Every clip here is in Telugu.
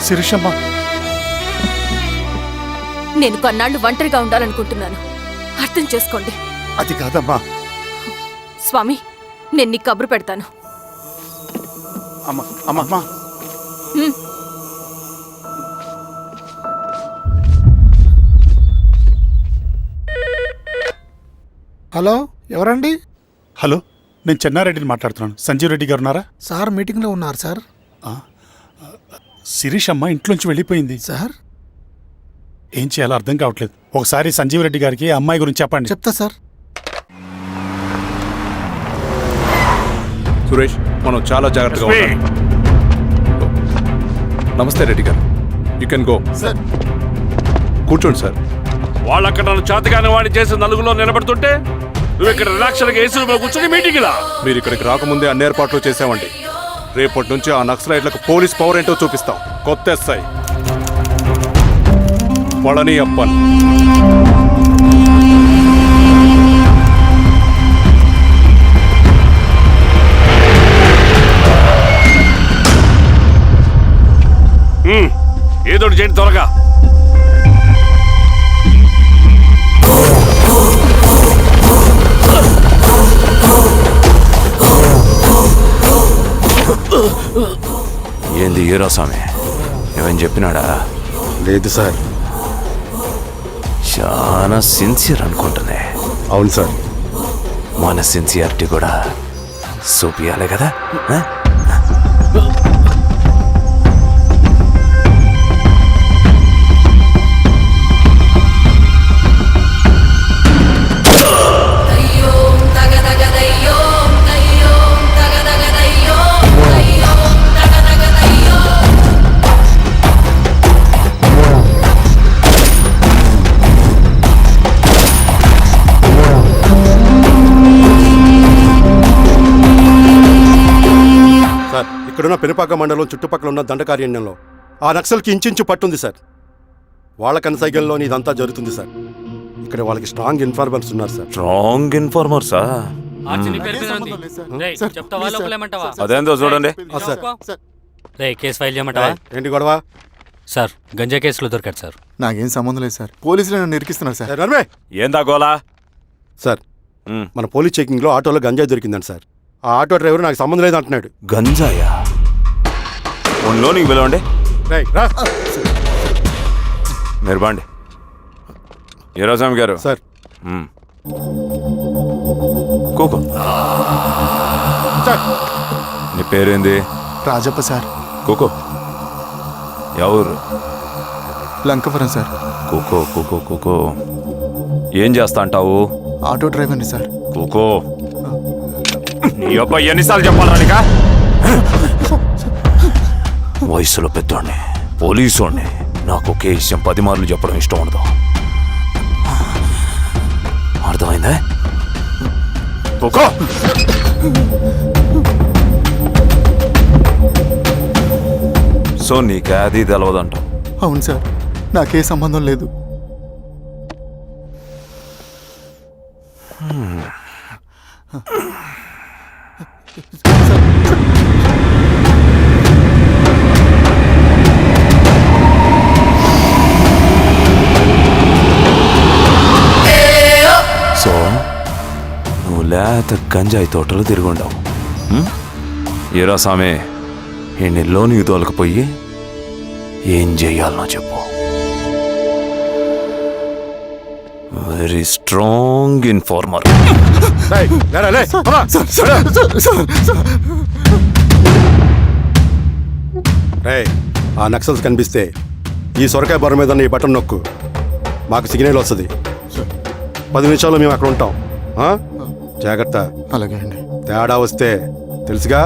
శిరీషమ్మ, నేను కొన్నాళ్ళు ఒంటరిగా ఉండాలనుకుంటున్నాను, అర్థం చేసుకోండి. అది కాదమ్మా. స్వామి, నేను నీకు కబురు పెడతాను. అమ్మా అమ్మా అమ్మా. హలో, ఎవరండి? హలో, నేను చెన్నారెడ్డిని మాట్లాడుతున్నాను. సంజీవ్ రెడ్డి గారు ఉన్నారా? సార్ మీటింగ్లో ఉన్నారు సార్. శిరీషమ్మ ఇంట్లోంచి వెళ్ళిపోయింది సార్, ఏం చేయాలో అర్థం కావట్లేదు. ఒకసారి సంజీవ్ రెడ్డి గారికి అమ్మాయి గురించి చెప్పండి. చెప్తా సార్. సురేష్, మనం చాలా జాగ్రత్తగా ఉండాలి. నమస్తే రెడ్డి గారు, యూ కెన్ గో. సార్ కూర్చోండి సార్. వాళ్ళు అక్కడ నన్ను చేతగాని వాడిని చేసి నలుగులో నిలబడుతుంటే నువ్వు ఇక్కడ రిలాక్స్గా ఏసీ రూమ్లో కూర్చొని మీటింగ్ ఇలా. మీరు ఇక్కడికి రాకముందే అన్ని ఏర్పాట్లు చేసామండి. రేపటి నుంచి ఆ నక్సలైట్లకు పోలీస్ పవర్ ఏంటో చూపిస్తాం. కొత్త ఎస్ఐ పళని అప్పన్. ఏదోటి చేయండి త్వరగా. ఏంది హీరోస్వామి, ఏమని చెప్పినాడా? లేదు సార్. చాలా సిన్సియర్ అనుకుంటుంది. అవును సార్. మన సిన్సియారిటీ కూడా చూపియాలి కదా. ఇక్కడున్న పెనుపాక మండలం చుట్టుపక్కల ఉన్న దండకారణ్యంలో ఆ నక్సల్కి ఇంచుంచు పట్టుంది సార్. వాళ్ళ కనసైగల్లో ఇదంతా జరుగుతుంది సార్. ఇక్కడ వాళ్ళకి స్ట్రాంగ్ ఇన్ఫార్మర్స్ ఉన్నారు సార్. స్ట్రాంగ్ ఇన్ఫార్మర్సా? అదేందో చూడండి. కేసు ఫైల్ చేయమంటావా? ఏంటి గొడవ సార్? గంజా కేసులో దొరికాడు సార్. నాకేం సంబంధం లేదు సార్, పోలీసులు నన్ను ఇరికిస్తున్నారు సార్. నర్మే ఏందా గోలా? సార్, మన పోలీస్ చెకింగ్లో ఆటోలో గంజాయి దొరికిందండి సార్. ఆ ఆటో డ్రైవర్ నాకు సంబంధం లేదు అంటున్నాడు. గంజాయా? ఒంట్లో నీకు పిలవండి. మీరు బాండి. హీరోస్వామి గారు సార్. కూకో. నీ పేరేంది? రాజప్ప సార్. కూకో. ఎవరు? లంకపురం సార్. కూకో కూకో కూకో. ఏం చేస్తా అంటావు? ఆటో డ్రైవర్ని సార్. కూకో. నీ అబ్బాయి ఎన్నిసార్లు చెప్పాలా నీకా? వయసులో పెద్దోడిని, పోలీసోడిని, నాకు ఒకే విషయం 10 మార్లు చెప్పడం ఇష్టం ఉండదు. అర్థమైందా? కూకో. సో నీకు అది తెలవదంటావు? అవును సార్, నాకే సంబంధం లేదు. సో నువ్వు లేత గంజాయి తోటలు తిరుగుండవు. ఏరా సామే, ఈ లోనికి తోలకపోయి ఏం చెయ్యాలనో చెప్పు. Very strong informer. ఆ నక్సల్స్ కనిపిస్తే ఈ సొరకాయ బొర మీద ఈ బటన్ నొక్కు, మాకు సిగ్నల్ వస్తుంది. 10 నిమిషాల్లో మేము అక్కడ ఉంటాం. జాగ్రత్త. అలాగే అండి. తేడా వస్తే తెలుసుగా.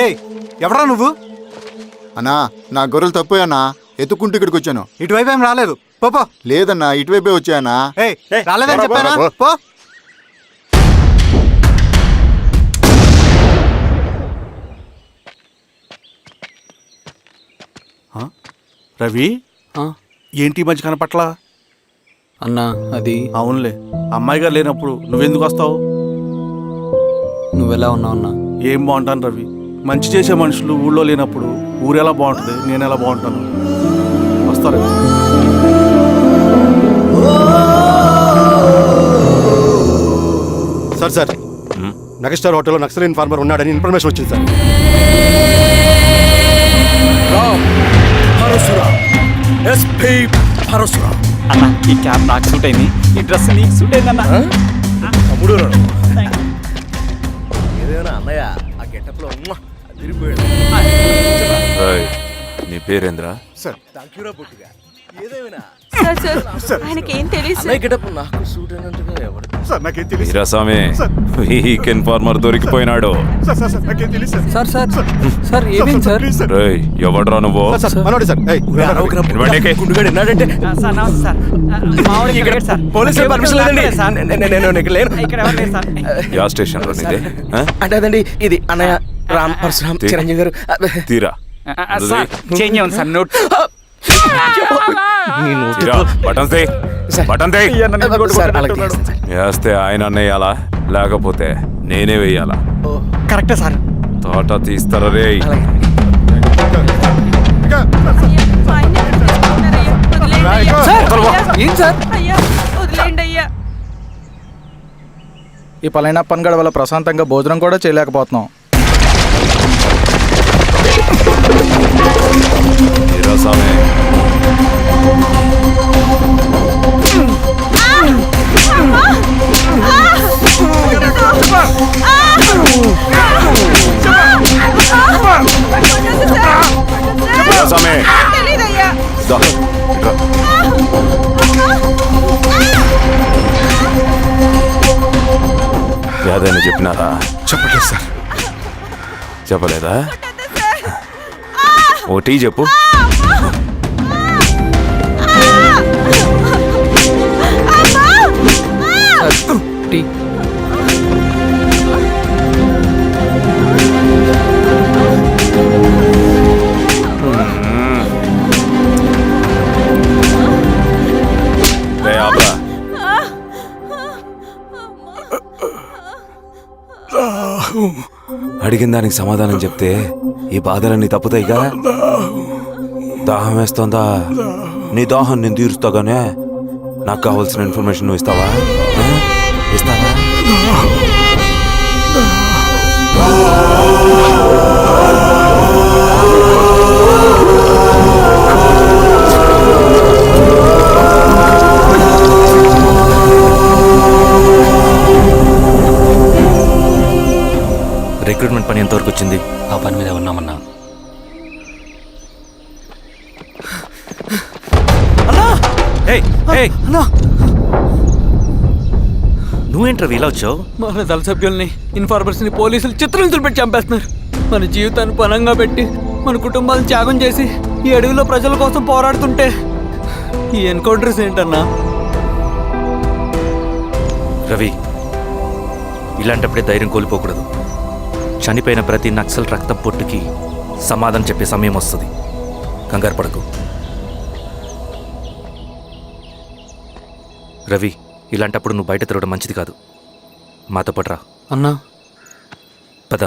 ఏయ్, ఎవరా నువ్వు? అన్నా, నా గొర్రెలు తప్పోయన్నా, ఎత్తుకుంటూ ఇక్కడికి వచ్చాను. ఇటువైపు ఏం రాలేదు. పో. లేదన్నా, ఇటువైపే వచ్చాయన్నా. రాలేదని చెప్పానా? పో. రవి ఏంటి ఈ మధ్య కనపట్లా? అన్నా అది అవునులే, అమ్మాయి గారు లేనప్పుడు నువ్వెందుకు వస్తావు? నువ్వెలా ఉన్నావు అన్నా? ఏం బాగుంటాను రవి, మంచి చేసే మనుషులు ఊళ్ళో లేనప్పుడు ఊరు ఎలా బాగుంటుంది, నేను ఎలా బాగుంటాను? వస్తారా? సార్ నగస్టార్ హోటల్లో నక్సల్ ఇన్ఫార్మర్ ఉన్నాడని ఇన్ఫర్మేషన్ వచ్చింది సార్. అన్నా ఈ క్యాప్ నాకు సూట్ అయింది, ఈ డ్రెస్ నీకు సూట్ అయింది అన్నా. రేయ్, నీ పేరేంద్రా? సార్ సార్ ఆయనకి ఏం తెలియదు వీరాస్వామి, వీక్ ఇన్ఫార్మర్ దొరికిపోయినాడు. సార్ సార్ సార్ ఏమైంది సార్? రేయ్, ఎవడ్రా నువ్వు? మనోడి సార్. ఏయ్, ఇవ్వండి. యా స్టేషన్ లో నీదే? ఆ? అంటే అదండి ఇది అన్నయ్య రామ్ పరశురామ్ చిరంజీవి గారు. తీరా చేంజ్ ఉంది సార్ నోట్. తీరా, బటన్ తీ. బటన్ తీ. సార్ అలాగే చేస్తాను సార్. వేస్తే ఆయన వేయాలా, లేకపోతే నేనే వేయాలా? కరెక్టే సార్. తోట తీస్తారా రే? ఏం సార్? ఈ పలైన పని గడవల ప్రశాంతంగా భోజనం కూడా చేయలేకపోతున్నాం. వీరాస్వామి, వీరాస్వామి, దా, ఇట్రా. యాదైనా చెప్పినారా? చెప్పట్లేదు సార్. చెప్పలేదా? ఓ టీ చెప్పు. టీ. రే ఆబ్రా. అడిగిన దానికి సమాధానం చెప్తే ఈ బాధలన్నీ తప్పుతాయిగా. దాహం వేస్తోందా? నీ దాహం నేను తీరుస్తాగానే నాకు కావాల్సిన ఇన్ఫర్మేషన్ నువ్వు ఇస్తావా? ఇస్తావా? రిక్రూట్మెంట్ పని ఎంతవరకు వచ్చింది? ఆ పని మీద ఉన్నామన్నా. నువ్వేంట్రా ఇలా వచ్చావు? మన దళ సభ్యుల్ని ఇన్ఫార్మర్స్ని పోలీసులు చిత్రహింసలు పెట్టి చంపేస్తున్నారు. మన జీవితాన్ని పణంగా పెట్టి మన కుటుంబాలను త్యాగం చేసి ఈ అడవిలో ప్రజల కోసం పోరాడుతుంటే ఈ ఎన్కౌంటర్స్ ఏంటన్నా? రవి, ఇలాంటప్పుడే ధైర్యం కోల్పోకూడదు. చనిపోయిన ప్రతి నక్సల్ రక్తం పొట్టుకి సమాధానం చెప్పే సమయం వస్తుంది. కంగారు పడకు రవి. ఇలాంటప్పుడు నువ్వు బయట తిరగడం మంచిది కాదు. మాతో పాటు రా. అన్నా పద.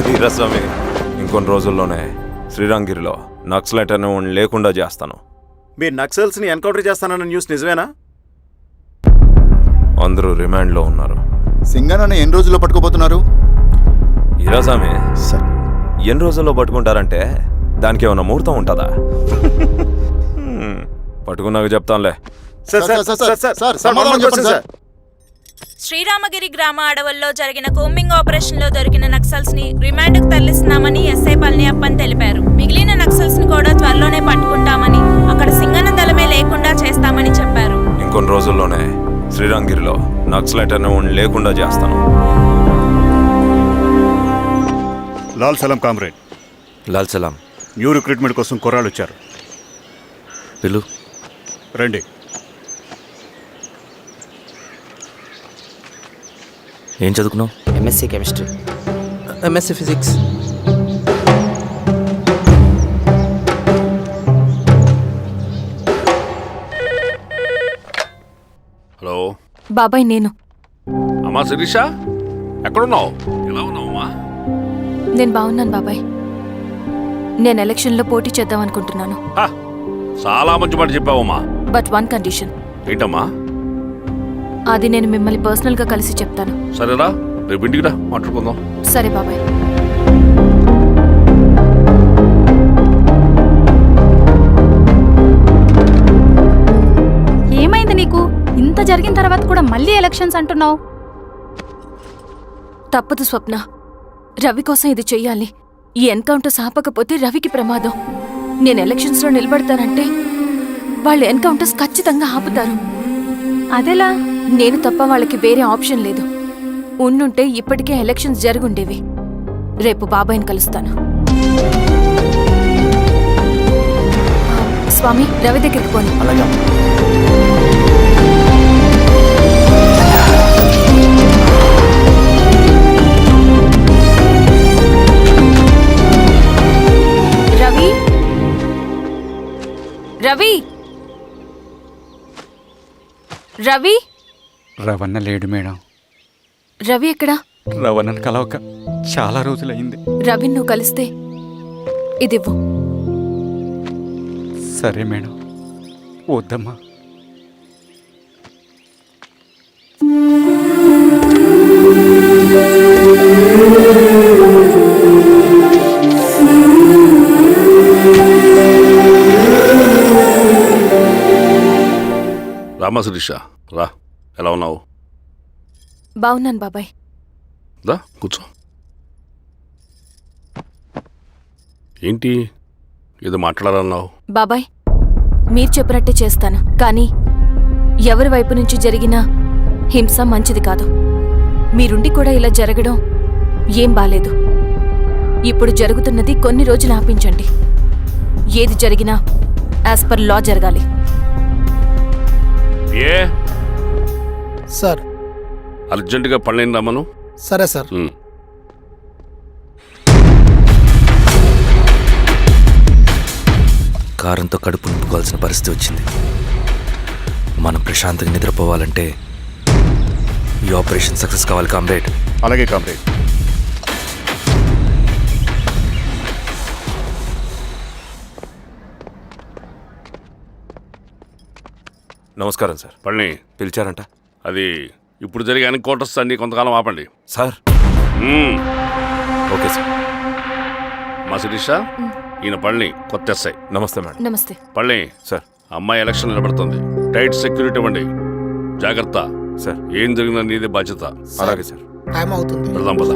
వీరాస్వామి, ఇంకొన్ని రోజుల్లోనే శ్రీరంగిరిలో నక్సలైట్ అని లేకుండా చేస్తాను. మీరు నక్సల్స్ని ఎన్కౌంటర్ చేస్తానన్న న్యూస్ నిజమేనా? అందరూ రిమాండ్లో ఉన్నారు. సింగనన్న ఎన్ని రోజుల్లో పట్టుకోబోతున్నారు? ఈరోజామే సార్ ఎన్ని రోజుల్లో పట్టుకుంటారంటే దానికి ఏమైనా ముహూర్తం ఉంటుందా? పట్టుకున్నాక చెప్తానులే. సమాధానం చెప్పండి సార్. శ్రీరామగిరి గ్రామ అడవుల్లో జరిగిన కూంబింగ్ ఆపరేషన్ లో దొరికిన నక్సల్స్ ని రిమాండ్ కు తరలిస్తున్నామని ఎస్ఐ పళనియప్పన్ తెలిపారు. మిగిలిన నక్సల్స్ ని కూడా త్వరలోనే పట్టుకుంటామని, అక్కడ సింగన్న దళమే లేకుండా చేస్తామని చెప్పారు. ఇంకొన్ని రోజుల్లోనే శ్రీరాంగిరిలో నక్సలైట్ అనే లేకుండా చేస్తాను. లాల్ సలాం కామ్రేడ్, లాల్ సలాం. న్యూ రిక్రూట్మెంట్ కోసం కుర్రాళ్ళు వచ్చారు. పిలు. రండి. ఏం చదువుకున్నావు? MSc chemistry, MSc physics. Hello బాబాయ్, నేను అమ్మా శిరీష, ఎక్కడున్నావు? ఎలా ఉన్నావమ్మా? నేను బాగున్నాను బాబాయ్. నేను ఎలక్షన్లో పోటీ చేద్దాం అనుకుంటున్నాను. హా, చాలా మంచి మాట చెప్పావమ్మా. But one condition. ఏంటమ్మా? అది నేను మిమ్మల్ని పర్సనల్గా కలిసి చెప్తాను. సరేరా, రేపు ఇంటికి రా, మాట్లాడుకుందాం. సరే బాబాయ్. ఏమైంది నీకు? ఇంత జరిగిన తర్వాత కూడా మళ్ళీ ఎలక్షన్స్ అంటున్నావు? తప్పదు స్వప్న, రవి కోసం ఇది చెయ్యాలి. ఈ ఎన్కౌంటర్స్ ఆపకపోతే రవికి ప్రమాదం. నేను ఎలక్షన్స్లో నిలబడతానంటే వాళ్ళు ఎన్కౌంటర్స్ ఖచ్చితంగా ఆపుతారు. అదెలా? నేను తప్ప వాళ్ళకి వేరే ఆప్షన్ లేదు. ఉండుంటే ఇప్పటికే ఎలక్షన్స్ జరుగుండేవి. రేపు బాబాయ్ని కలుస్తాను. స్వామి, రవి దగ్గరికి పోని. అలాగే. రవి, రవి, రవి. రవణ లేడు మేడం. రవి ఎక్కడా? రవణను కలవక చాలా రోజులైంది. రవి నువ్వు కలిస్తే ఇదివ్వు. సరే మేడం. వద్దమ్మా. రామా శిరీష, రా. ఎలా ఉన్నావు? బాగున్నాను బాబాయ్. రా కూర్చో. ఏంటి ఏదో మాట్లాడాలన్నావు? బాబాయ్, మీరు చెప్పినట్టే చేస్తాను. కానీ ఎవరి వైపు నుంచి జరిగినా హింస మంచిది కాదు. మీరుండి కూడా ఇలా జరగడం ఏం బాలేదు. ఇప్పుడు జరుగుతున్నది కొన్ని రోజులు ఆపించండి. ఏది జరిగినా యాజ్ పర్ లా జరగాలి. ఏ సార్. అర్జెంటుగా పళ్ళని రమ్మను. సరే సార్. కారంతో కడుపు నింపుకోవాల్సిన పరిస్థితి వచ్చింది. మనం ప్రశాంతంగా నిద్రపోవాలంటే ఈ ఆపరేషన్ సక్సెస్ కావాలి కామ్రేడ్. అలాగే కామ్రేడ్. నమస్కారం సార్. పళ్ళని పిలిచారంట? అది ఇప్పుడు జరిగే ఎన్కౌంటర్స్ అన్ని కొంతకాలం ఆపండి సార్. Okay sir. మా శిరీష, ఈయన పళ్ళని కొత్త ఎస్ఐ. నమస్తే మేడం. నమస్తే. పళ్ళని సార్. అమ్మాయి ఎలక్షన్ నిలబడుతుంది. టైట్ సెక్యూరిటీ ఇవ్వండి. జాగ్రత్త సార్. ఏం జరిగినా నీదే బాధ్యత. అలాగే సార్. టైం అవుతుంది. వెళ్దాం పద.